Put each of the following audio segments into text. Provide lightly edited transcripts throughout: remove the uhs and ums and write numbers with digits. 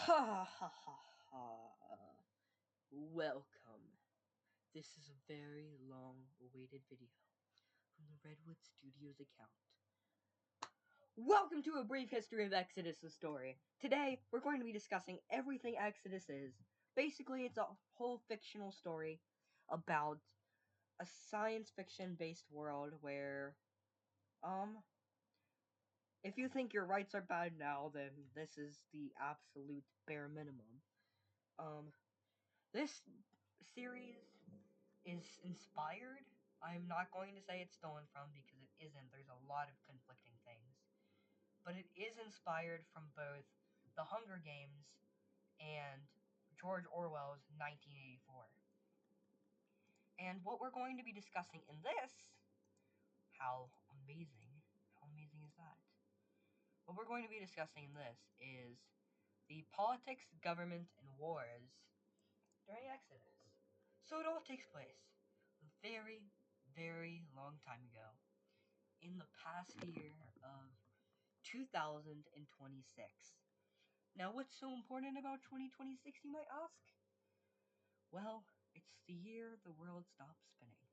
Ha ha ha ha. Welcome. This is a very long awaited video from the Redwood Studios account. Welcome to a brief history of Exodus, the story. Today, we're going to be discussing everything Exodus is. Basically, it's a whole fictional story about a science fiction based world where, if you think your rights are bad now, then this is the absolute bare minimum. This series is inspired. I'm not going to say it's stolen from because it isn't. There's a lot of conflicting things. But it is inspired from both The Hunger Games and George Orwell's 1984. And what we're going to be discussing in this, how amazing is that? What we're going to be discussing in this is the politics, government, and wars during Exodus. So it all takes place a very, very long time ago, in the past year of 2026. Now, what's so important about 2026, you might ask? Well, it's the year the world stopped spinning.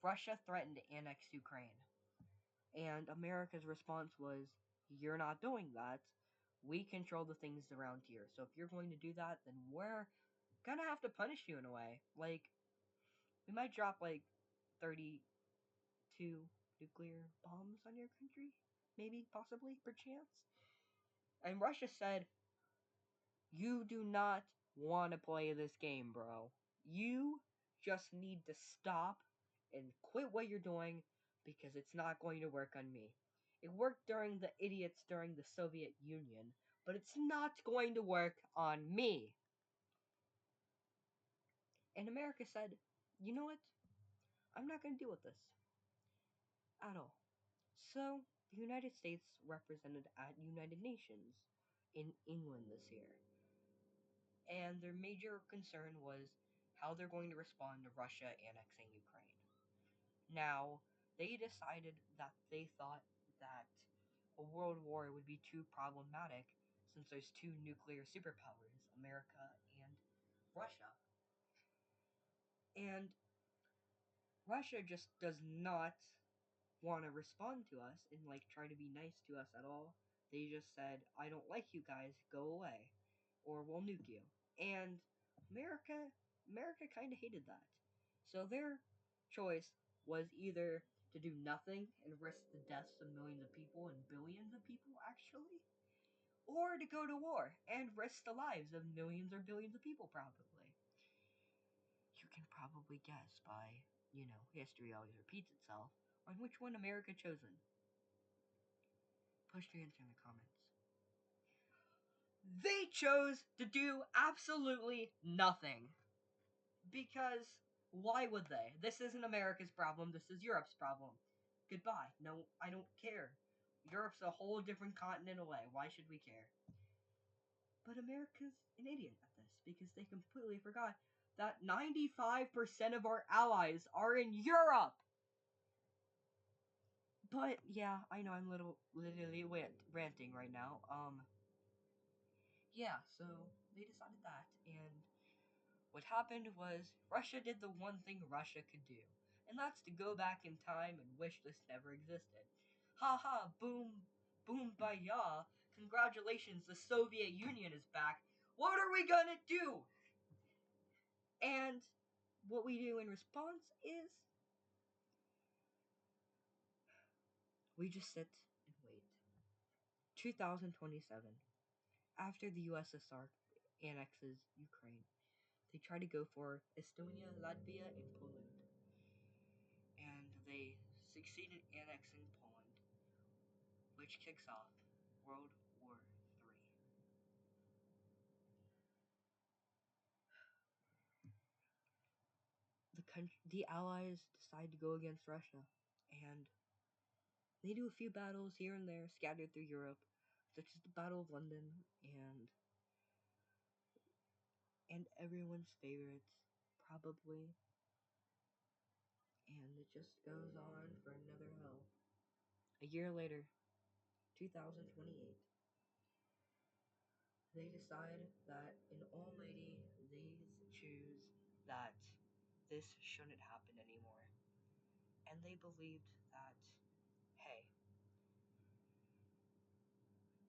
Russia threatened to annex Ukraine, and America's response was, "You're not doing that. We control the things around here, so if you're going to do that, then we're gonna have to punish you in a way. Like, we might drop, 32 nuclear bombs on your country. Maybe, possibly, perchance." And Russia said, "You do not want to play this game, bro. You just need to stop and quit what you're doing because it's not going to work on me. It worked during the idiots during the Soviet Union, but it's not going to work on me." And America said, "You know what? I'm not going to deal with this at all." So, the United States represented at United Nations in England this year. And their major concern was how they're going to respond to Russia annexing Ukraine. Now, they decided that they thought that a world war would be too problematic since there's two nuclear superpowers, America and Russia. And Russia just does not want to respond to us and try to be nice to us at all. They just said, "I don't like you guys, go away, or we'll nuke you." And America America kind of hated that. So their choice was either to do nothing and risk the deaths of millions of people and billions of people actually, or to go to war and risk the lives of millions or billions of people probably. You can probably guess by, history always repeats itself, on which one America chosen. Push your answer in the comments. They chose to do absolutely nothing. Because why would they? This isn't America's problem, this is Europe's problem. Goodbye. No, I don't care. Europe's a whole different continent away. Why should we care? But America's an idiot at this because they completely forgot that 95% of our allies are in Europe. But yeah, I know I'm literally ranting right now. Yeah, so they decided that, and what happened was Russia did the one thing Russia could do, and that's to go back in time and wish this never existed. Ha ha, boom, boom, baya, congratulations, the Soviet Union is back. What are we gonna do? And what we do in response is we just sit and wait. 2027, after the USSR annexes Ukraine, they try to go for Estonia, Latvia, and Poland. And they succeed in annexing Poland, which kicks off World War III. The Allies decide to go against Russia, and they do a few battles here and there scattered through Europe, such as the Battle of London and everyone's favorite, probably. And it just goes on for another hell. A year later, 2028, they decide that in Almighty they choose that this shouldn't happen anymore. And they believed that, hey,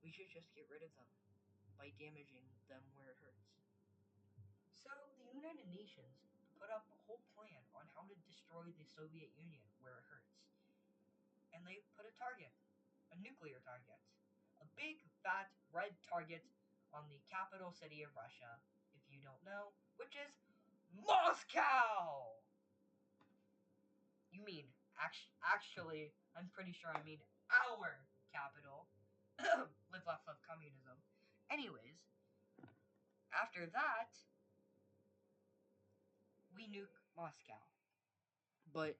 we should just get rid of them by damaging them where it hurts. So the United Nations put up a whole plan on how to destroy the Soviet Union where it hurts. And they put a target, a nuclear target, a big, fat, red target on the capital city of Russia, if you don't know, which is Moscow! You mean, actually, I'm pretty sure I mean our capital. Live, laugh, love, communism. Anyways, after that, we nuke Moscow. But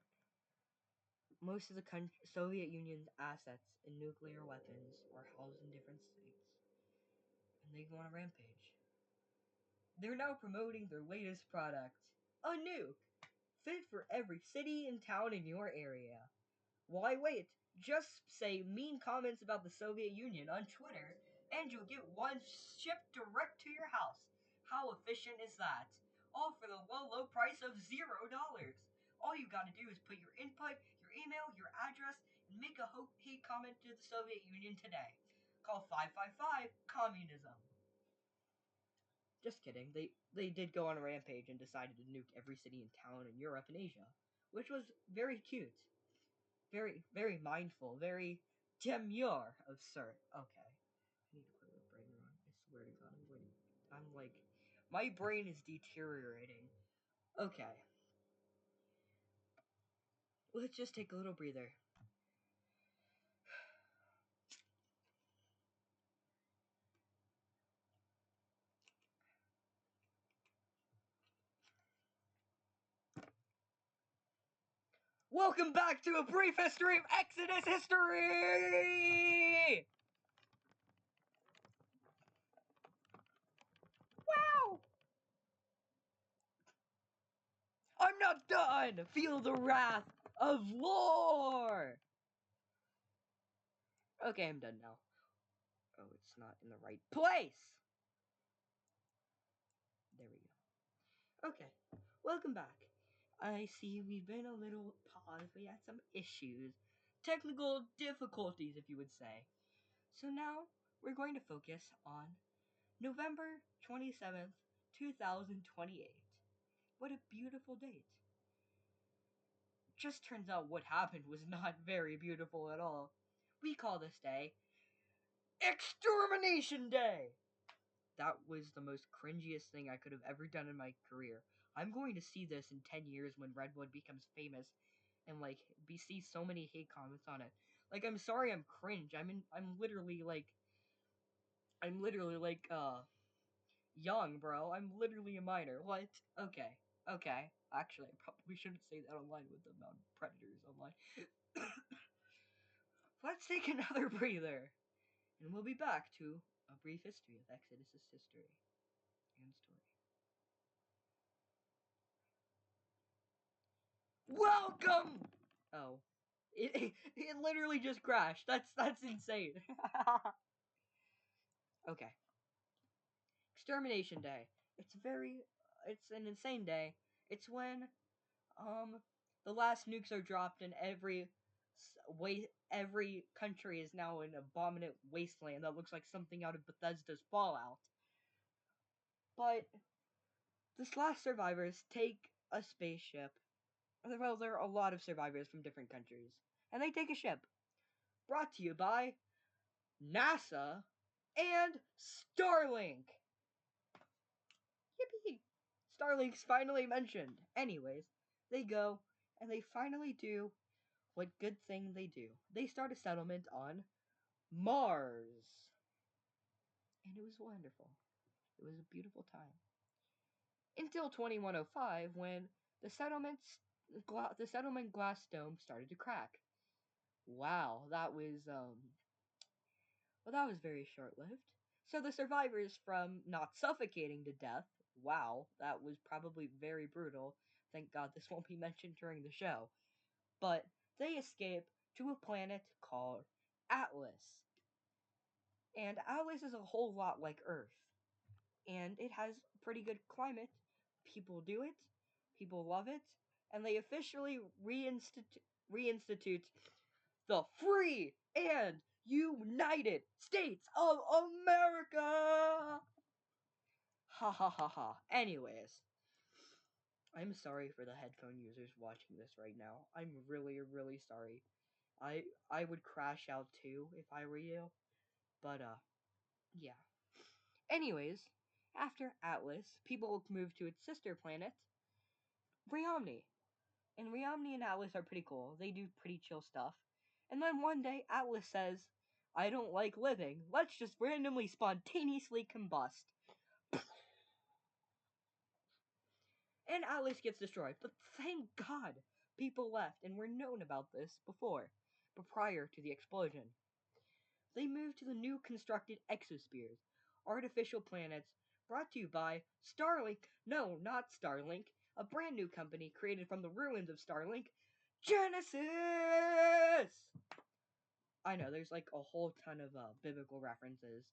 most of the Soviet Union's assets and nuclear weapons are housed in different states. And they go on a rampage. They're now promoting their latest product, a nuke, fit for every city and town in your area. Why wait? Just say mean comments about the Soviet Union on Twitter, and you'll get one shipped direct to your house. How efficient is that? All for the low price of $0. All you gotta do is put your input, your email, your address, and make a hate comment to the Soviet Union today. Call 555 Communism. Just kidding. They did go on a rampage and decided to nuke every city and town in Europe and Asia, which was very cute. Very, very mindful, very demure of Sir. Okay. I need to put a brain on. I swear to God, I'm like, my brain is deteriorating. Okay. Let's just take a little breather. Welcome back to a brief history of Exodus history! Wow! I'm not done! Feel the wrath of war! Okay, I'm done now. Oh, it's not in the right place! There we go. Okay, welcome back. I see we've been a little paused. We had some issues. Technical difficulties, if you would say. So now, we're going to focus on November 27th, 2028. What a beautiful date. Just turns out what happened was not very beautiful at all. We call this day Extermination Day! That was the most cringiest thing I could have ever done in my career. I'm going to see this in 10 years when Redwood becomes famous and see so many hate comments on it. Like, I'm sorry I'm cringe. I'm literally young, bro. I'm literally a minor. What? Okay. Actually, I probably shouldn't say that online with the amount of predators online. Let's take another breather. And we'll be back to a brief history of Exodus' history and story. Welcome! Oh. It literally just crashed. That's insane. Okay. Extermination Day. It's an insane day. It's when the last nukes are dropped and every country is now an abominate wasteland that looks like something out of Bethesda's Fallout. But this last survivors take a spaceship. Well, there are a lot of survivors from different countries, and they take a ship. Brought to you by NASA and Starlink. Yippee! Starlink's finally mentioned. Anyways, they go and they finally do what good thing they do. They start a settlement on Mars. And it was wonderful. It was a beautiful time. Until 2105 when the settlement glass dome started to crack. Wow, that was very short-lived. So the survivors from not suffocating to death, wow, that was probably very brutal. Thank God this won't be mentioned during the show. But they escape to a planet called Atlas. And Atlas is a whole lot like Earth. and it has pretty good climate. People do it, people love it, and they officially reinstitute the free and United States of America! Ha ha ha ha. Anyways, I'm sorry for the headphone users watching this right now. I'm really, really sorry. I would crash out too if I were you. But yeah. Anyways, after Atlas, people moved to its sister planet, Riomni. And Riomni and Atlas are pretty cool. They do pretty chill stuff. And then one day, Atlas says, I don't like living. Let's just randomly, spontaneously combust. And Atlas gets destroyed. But thank God, people left and were known about this before. But prior to the explosion, they moved to the new constructed exospheres, artificial planets brought to you by Starlink. No, not Starlink. A brand new company created from the ruins of Starlink, Genesis! I know, there's like a whole ton of biblical references.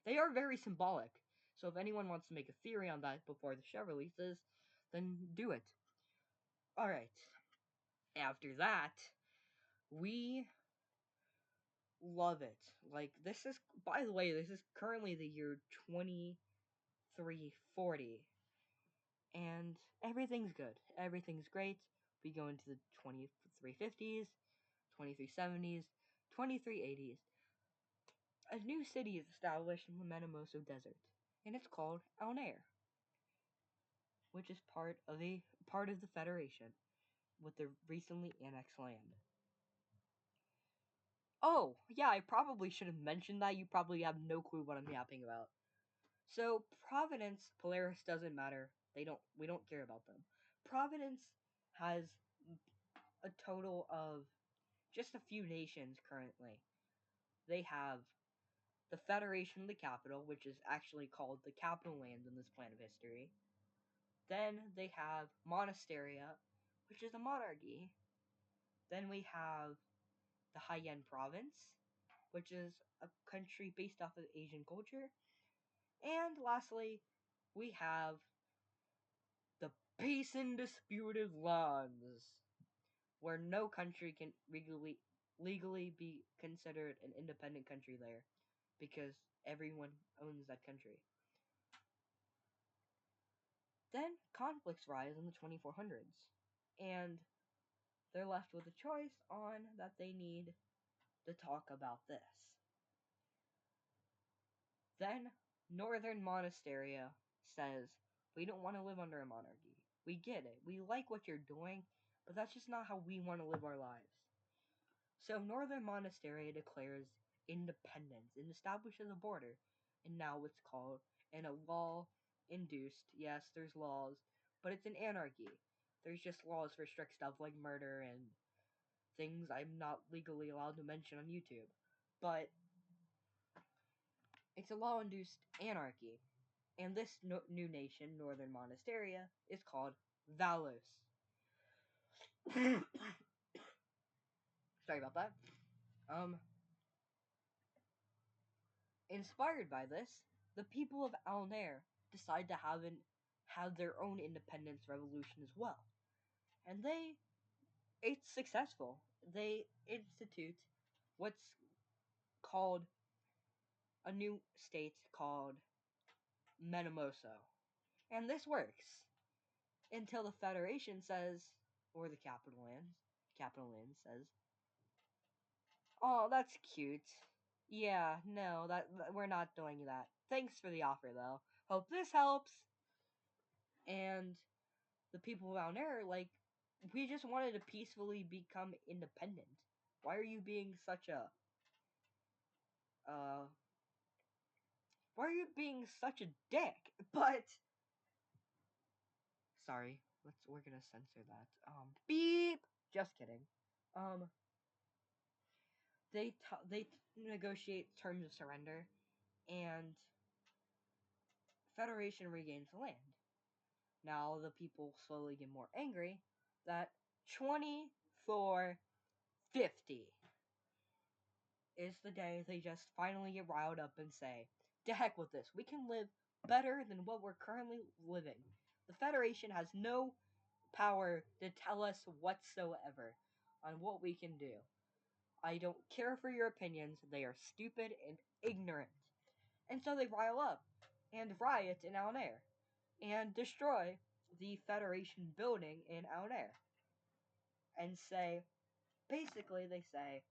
They are very symbolic. So if anyone wants to make a theory on that before the show releases, then do it. Alright. After that, we love it. Like, this is, by the way, this is currently the year 2340. And everything's good. Everything's great. We go into the 2350s, 2370s, 2380s. A new city is established in the Menamoso Desert, and it's called El Nair, which is part of the Federation with the recently annexed land. Oh, yeah, I probably should have mentioned that. You probably have no clue what I'm yapping about. So, Providence, Polaris doesn't matter. We don't care about them. Providence has a total of just a few nations currently. They have the Federation of the Capital, which is actually called the Capital Land in this plan of history. Then they have Monasteria, which is a monarchy. Then we have the Haiyan Province, which is a country based off of Asian culture. And lastly, we have the Peace and Disputed Lands, where no country can legally be considered an independent country there, because everyone owns that country. Then conflicts rise in the 2400s, and they're left with a choice on that they need to talk about this. Then Northern Monasteria says, we don't want to live under a monarchy. We get it. We like what you're doing, but that's just not how we want to live our lives. So Northern Monasteria declares independence and establishes a border, and now it's called a law-induced. Yes, there's laws, but it's an anarchy. There's just laws for strict stuff like murder and things I'm not legally allowed to mention on YouTube. But it's a law-induced anarchy. And this new nation, Northern Monasteria, is called Valos. Sorry about that. Inspired by this, the people of Al Nair decide to have their own independence revolution as well. And it's successful. They institute what's called a new state called Menamoso. And this works until the Federation says, or the Capital Land says, oh, that's cute. Yeah, no, that we're not doing that. Thanks for the offer, though. Hope this helps. And the people down there are like, we just wanted to peacefully become independent. Why are you being such a why are you being such a dick? But sorry, we're gonna censor that. Beep. Just kidding. They negotiate terms of surrender, and Federation regains the land. Now the people slowly get more angry that 2450 is the day they just finally get riled up and say, to heck with this. We can live better than what we're currently living. The Federation has no power to tell us whatsoever on what we can do. I don't care for your opinions. They are stupid and ignorant. And so they rile up and riot in Alnair and destroy the Federation building in Alnair and say, basically they say,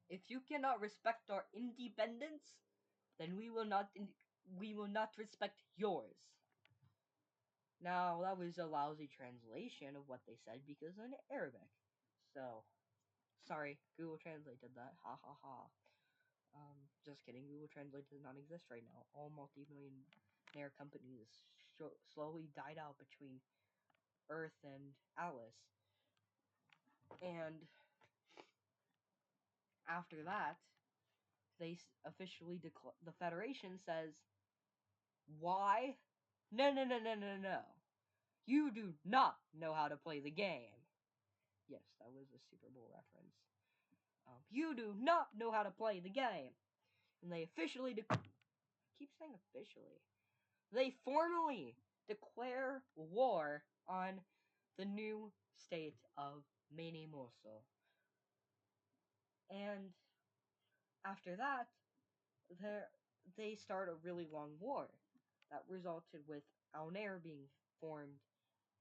if you cannot respect our independence, then we will not respect yours. Now, that was a lousy translation of what they said because in Arabic. So, sorry, Google Translate did that. Ha ha ha. Just kidding. Google Translate does not exist right now. All multi-millionaire companies slowly died out between Earth and Alice. And after that, they officially the Federation says, why? No, no, no, no, no, no. You do not know how to play the game. Yes, that was a Super Bowl reference. You do not know how to play the game. And they officially keep saying officially. They formally declare war on the new state of Minimoso. And after that, they start a really long war that resulted with Alnair being formed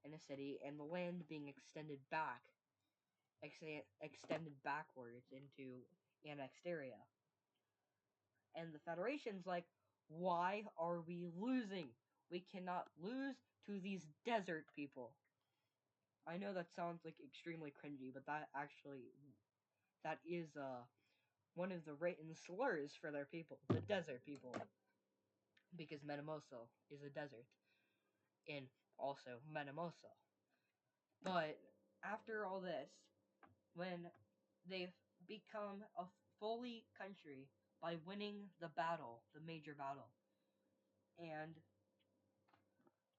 in a city and the land being extended backwards into annexed area. And the Federation's like, why are we losing? We cannot lose to these desert people. I know that sounds like extremely cringy, but that is one of the written slurs for their people, the desert people. Because Menemoso is a desert in also Menemoso. But after all this, when they've become a fully country by winning the battle, the major battle, and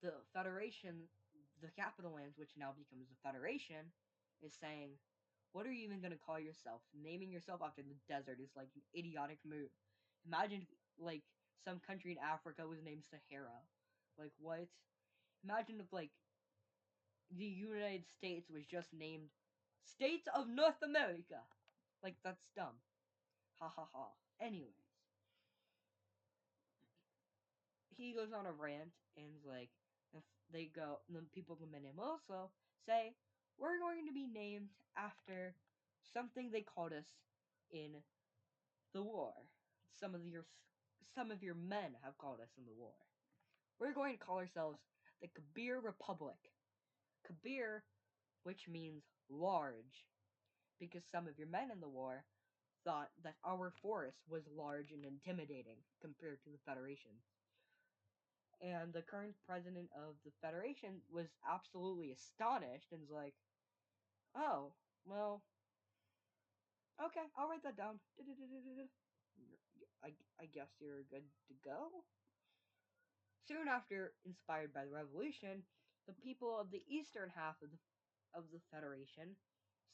the Federation, the capital lands, which now becomes the Federation, is saying, what are you even going to call yourself? Naming yourself after the desert is like an idiotic move. Imagine if, like, some country in Africa was named Sahara. Like, what? Imagine if, like, the United States was just named States of North America. Like, that's dumb. Ha ha ha. Anyways. He goes on a rant and is like, if they go, the people of Minimoso say, we're going to be named after something they called us in the war. Some of your men have called us in the war. We're going to call ourselves the Kabir Republic. Kabir, which means large, because some of your men in the war thought that our force was large and intimidating compared to the Federation. And the current president of the Federation was absolutely astonished and was like, oh, well, okay, I'll write that down. I guess you're good to go? Soon after, inspired by the revolution, the people of the eastern half of the Federation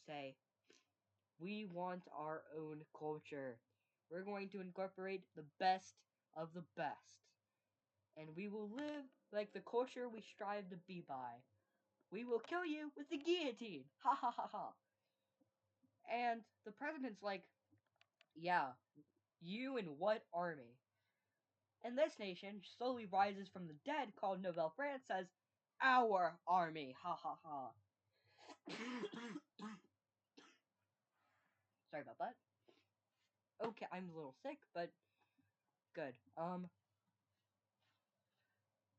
say, we want our own culture. We're going to incorporate the best of the best. And we will live like the culture we strive to be by. We will kill you with the guillotine. Ha ha ha ha. And the president's like, yeah, you and what army? And this nation slowly rises from the dead, called Nouvelle France, says, our army. Ha ha ha. Sorry about that. Okay, I'm a little sick, but good.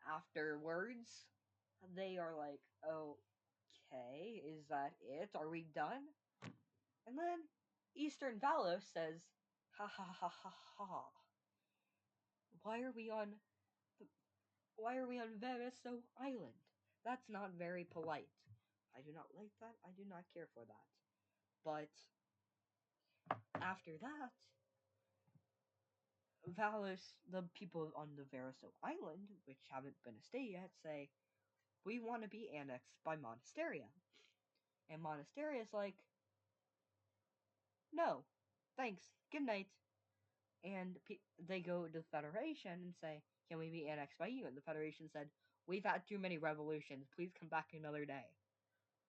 Afterwards, they are like, okay, is that it? Are we done? And then Eastern Valos says, ha ha ha ha ha. Why are we on Vereso Island? That's not very polite. I do not like that. I do not care for that. But after that, Valos, the people on the Vereso Island, which haven't been a state yet, say, we want to be annexed by Monasteria. And Monasteria is like, no, thanks, good night. And they go to the Federation and say, "Can we be annexed by you?" And the Federation said, "We've had too many revolutions. Please come back another day."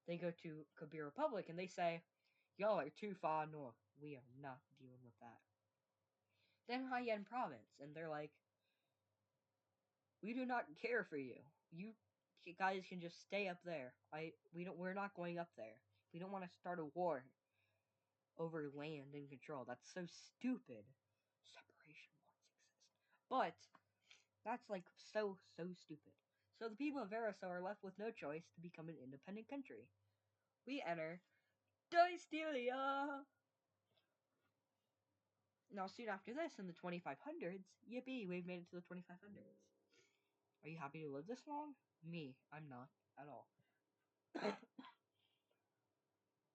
They go to Kabir Republic and they say, "Y'all are too far north. We are not dealing with that." Then Haiyan Province, and they're like, "We do not care for you. You guys can just stay up there. We're not going up there. We don't want to start a war over land and control. That's so stupid. Separation wants exist." But that's like so stupid. So the people of Verso are left with no choice to become an independent country. We enter Dystelia. Now, soon after this, in the 2500s, yippee, we've made it to the 2500s. Are you happy to live this long? Me, I'm not at all.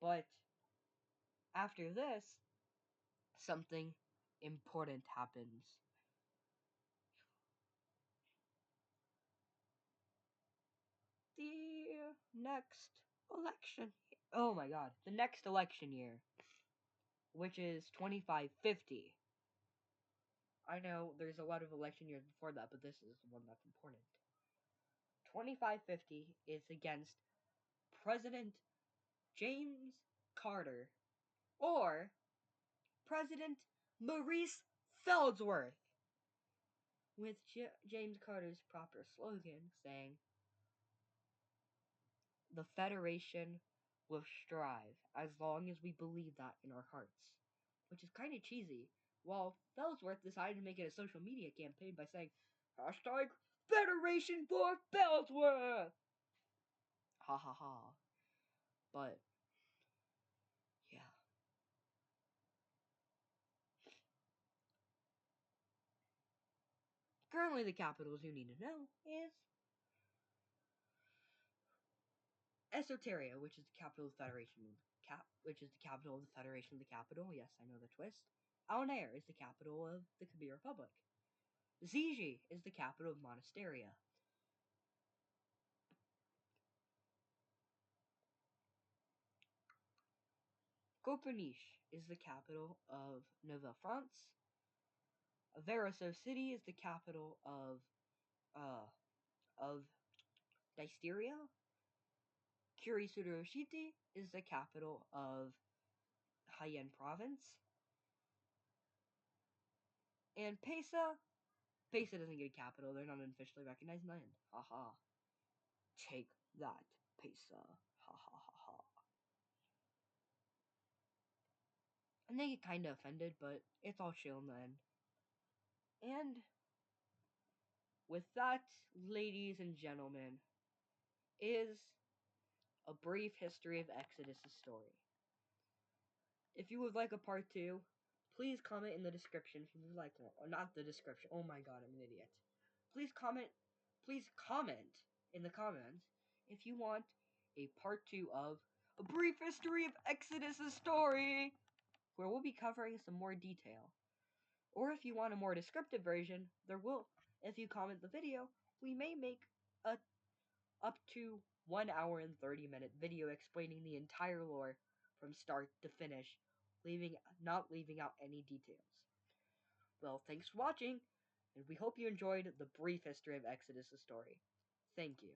But after this, something important happens. The next election. Oh my god. The next election year, which is 2550. I know there's a lot of election years before that, but this is the one that's important. 2550 is against President James Carter or President Maurice Feldsworth, with James Carter's proper slogan saying, "The Federation will strive as long as we believe that in our hearts," which is kind of cheesy. While Fellsworth decided to make it a social media campaign by saying, hashtag Federation for Fellsworth! Ha ha ha. But, yeah. Currently, the capitals you need to know is Esoteria, which is the capital of the Federation, which is the capital of the Federation of the Capital. Yes, I know the twist. Alnair is the capital of the Kabir Republic. Ziji is the capital of Monasteria. Coperniche is the capital of Nouvelle France. Verso City is the capital of Dysteria. Kurisuroshite is the capital of Haiyan Province. And Pesa doesn't get a capital. They're not an officially recognized land. Haha. Take that, Pesa. Ha ha ha ha. And they get kinda offended, but it's all chill in the end. And with that, ladies and gentlemen, is a brief history of Exodus' story. If you would like a part 2, please comment in the description if you would like one. Or not the description. Oh my god, I'm an idiot. Please comment in the comments if you want a part 2 of a brief history of Exodus' story, where we'll be covering some more detail. Or if you want a more descriptive version, if you comment the video, we may make a up to 1 hour and 30-minute video explaining the entire lore from start to finish, not leaving out any details. Well, thanks for watching, and we hope you enjoyed the brief history of Exodus' story. Thank you.